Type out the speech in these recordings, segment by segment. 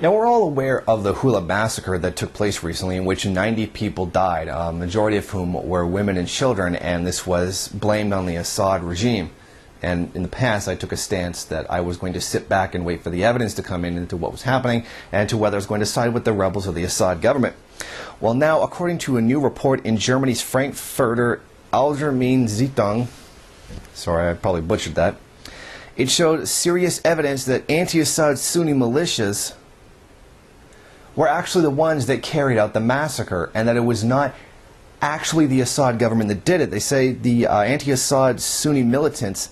Now, we're all aware of the Houla Massacre that took place recently, in which 90 people died, a majority of whom were women and children, and this was blamed on the Assad regime. And in the past, I took a stance that I was going to sit back and wait for the evidence to come in into what was happening and to whether I was going to side with the rebels or the Assad government. Well, now, according to a new report in Germany's Frankfurter Allgemeine Zeitung, sorry, I probably butchered that, it showed serious evidence that anti-Assad Sunni militias were actually the ones that carried out the massacre, and that it was not actually the Assad government that did it. They say the anti-Assad Sunni militants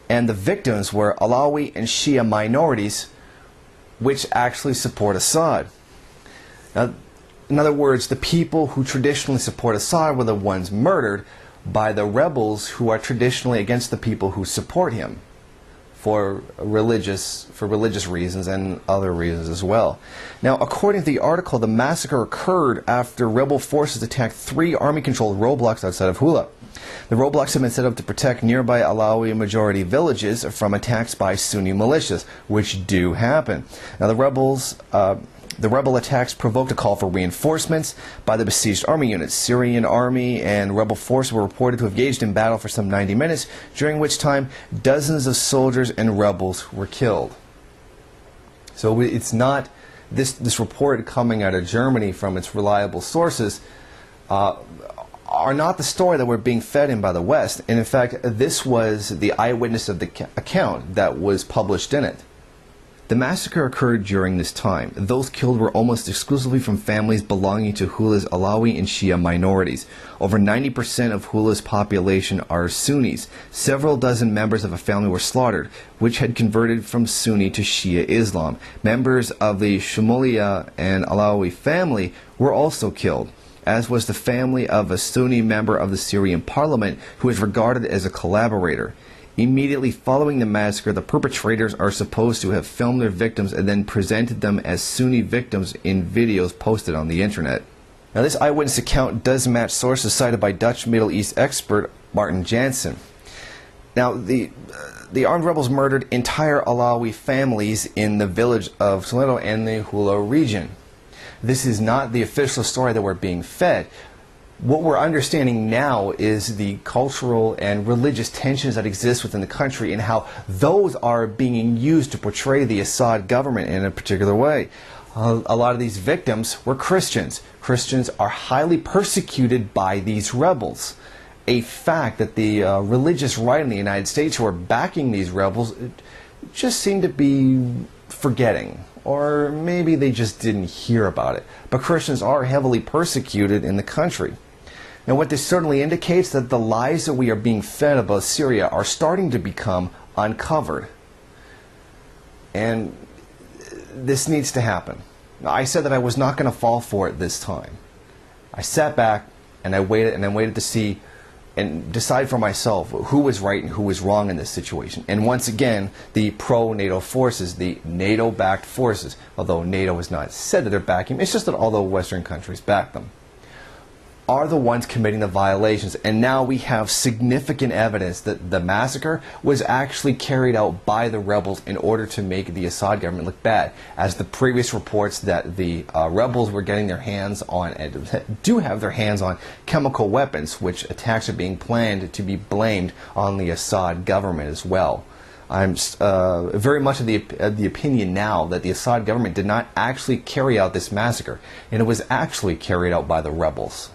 and the victims were Alawi and Shia minorities, which actually support Assad. Now, in other words, the people who traditionally support Assad were the ones murdered by the rebels who are traditionally against the people who support him for religious reasons and other reasons as well. Now, according to the article, the massacre occurred after rebel forces attacked 3 army-controlled roadblocks outside of Houla. The roadblocks have been set up to protect nearby Alawi majority villages from attacks by Sunni militias, which do happen. Now, the rebel attacks provoked a call for reinforcements by the besieged army units. Syrian army and rebel forces were reported to have engaged in battle for some 90 minutes, during which time dozens of soldiers and rebels were killed. So it's not this report coming out of Germany from its reliable sources are not the story that we're being fed in by the West. And in fact, this was the eyewitness of the account that was published in it. The massacre occurred during this time. Those killed were almost exclusively from families belonging to Houla's Alawi and Shia minorities. Over 90% of Houla's population are Sunnis. Several dozen members of a family were slaughtered, which had converted from Sunni to Shia Islam. Members of the Shumuliya and Alawi family were also killed, as was the family of a Sunni member of the Syrian parliament who is regarded as a collaborator. Immediately following the massacre, the perpetrators are supposed to have filmed their victims and then presented them as Sunni victims in videos posted on the internet. Now, this eyewitness account does match sources cited by Dutch Middle East expert Martin Jansen. Now, the armed rebels murdered entire Alawi families in the village of Toledo and the Houla region. This is not the official story that we're being fed. What we're understanding now is the cultural and religious tensions that exist within the country and how those are being used to portray the Assad government in a particular way. A lot of these victims were Christians. Christians are highly persecuted by these rebels. A fact that the religious right in the United States who are backing these rebels just seem to be forgetting. Or maybe they just didn't hear about it. But Christians are heavily persecuted in the country. Now, what this certainly indicates that the lies that we are being fed about Syria are starting to become uncovered. And this needs to happen. Now, I said that I was not going to fall for it this time. I sat back and I waited to see and decide for myself who was right and who was wrong in this situation. And once again, the pro-NATO forces, the NATO-backed forces, although NATO has not said that they're backing them, it's just that all the Western countries back them, are the ones committing the violations. And now we have significant evidence that the massacre was actually carried out by the rebels in order to make the Assad government look bad, as the previous reports that the rebels were getting their hands on, and do have their hands on, chemical weapons, which attacks are being planned to be blamed on the Assad government as well. I'm very much of the opinion now that the Assad government did not actually carry out this massacre, and it was actually carried out by the rebels.